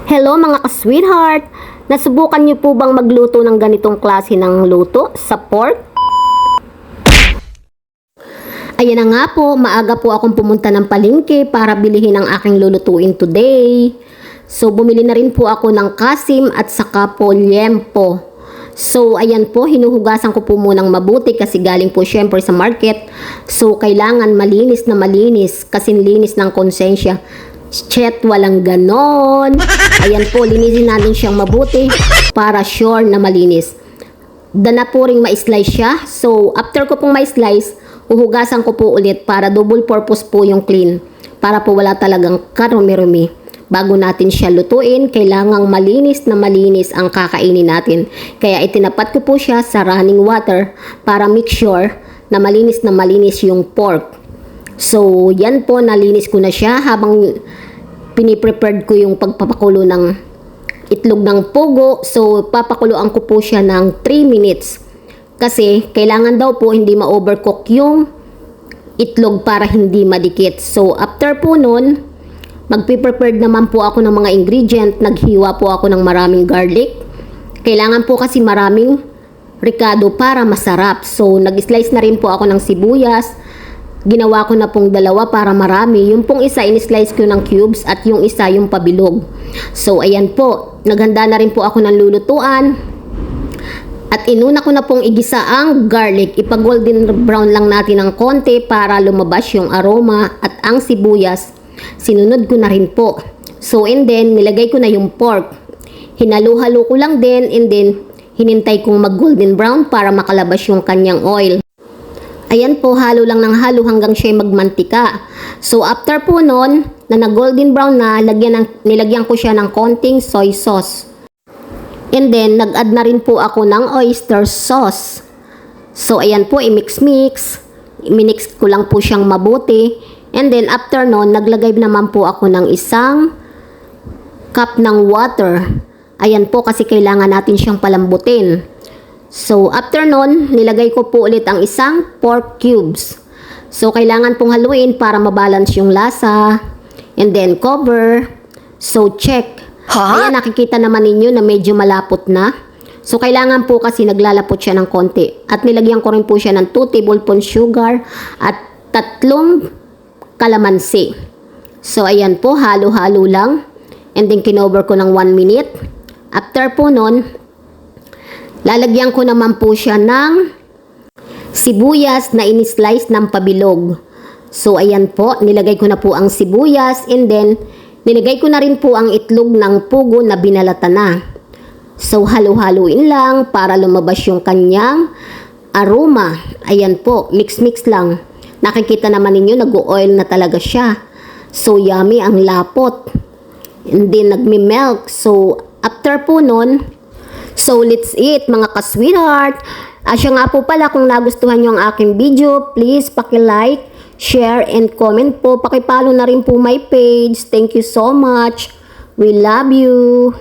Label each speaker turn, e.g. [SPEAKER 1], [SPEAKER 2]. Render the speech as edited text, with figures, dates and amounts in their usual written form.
[SPEAKER 1] Hello mga ka-sweetheart! Nasubukan niyo po bang magluto ng ganitong klase ng luto sa pork? Ayan na nga po, maaga po akong pumunta ng palengke para bilihin ang aking lulutuin today. So bumili na rin po ako ng kasim at saka po liempo. So ayan po, hinuhugasan ko po munang mabuti kasi galing po syempre sa market. So kailangan malinis na malinis kasi linis ng konsensya. Chet, walang ganon. Ayan po, linisin natin siyang mabuti para sure na malinis. Dana po ring ma-slice siya. So, after ko pong ma-slice, uhugasan ko po ulit para double purpose po yung clean. Para po wala talagang karumi-rumi. Bago natin siya lutuin, kailangang malinis na malinis ang kakainin natin. Kaya itinapat ko po siya sa running water para make sure na malinis yung pork. So, yan po, nalinis ko na siya habang piniprepared ko yung pagpapakulo ng itlog ng pugo. So, papakuluan ko po siya ng 3 minutes. Kasi, kailangan daw po hindi ma-overcook yung itlog para hindi madikit. So, after po nun, magpiprepared naman po ako ng mga ingredient. Naghiwa po ako ng maraming garlic. Kailangan po kasi maraming ricado para masarap. So, nag-slice na rin po ako ng sibuyas. Ginawa ko na pong dalawa para marami. Yung pong isa, in-slice ko ng cubes at yung isa, yung pabilog. So, ayan po. Naghanda na rin po ako ng lulutuan. At inuna ko na pong igisa ang garlic. Ipa-golden brown lang natin ng konti para lumabas yung aroma at ang sibuyas. Sinunod ko na rin po. So, and then, nilagay ko na yung pork. Hinalo-halo ko lang din and then, hinintay kong mag-golden brown para makalabas yung kanyang oil. Ayan po, halo lang ng halo hanggang siya magmantika. So, after po nun, na nag-golden brown na, nilagyan ko siya ng konting soy sauce. And then, nag-add na rin po ako ng oyster sauce. So, ayan po, i-mix-mix. I-mix ko lang po siyang mabuti. And then, after nun, naglagay naman po ako ng isang cup ng water. Ayan po, kasi kailangan natin siyang palambutin. So, after nun, nilagay ko po ulit ang isang pork cubes. So, kailangan pong haluin para mabalance yung lasa. And then, cover. So, check. Ayan, nakikita naman ninyo na medyo malapot na. So, kailangan po kasi naglalapot siya ng konti. At nilagyan ko rin po siya ng 2 tablespoon sugar at 3 kalamansi. So, ayan po, halo-halo lang. And then, kinover ko ng 1 minute. After po nun, lalagyan ko naman po siya ng sibuyas na in-slice ng pabilog. So, ayan po, nilagay ko na po ang sibuyas and then, nilagay ko na rin po ang itlog ng pugo na binalata na. So, halo-haloin lang para lumabas yung kanyang aroma. Ayan po, mix-mix lang. Nakikita naman ninyo, nag-oil na talaga siya. So, yummy ang lapot. And then, nagmi-melt. So, after po nun, so, let's eat mga ka-sweetheart. Siya nga po pala, kung nagustuhan nyo ang aking video, please paki-like, share, and comment po. Paki-follow na rin po my page. Thank you so much. We love you.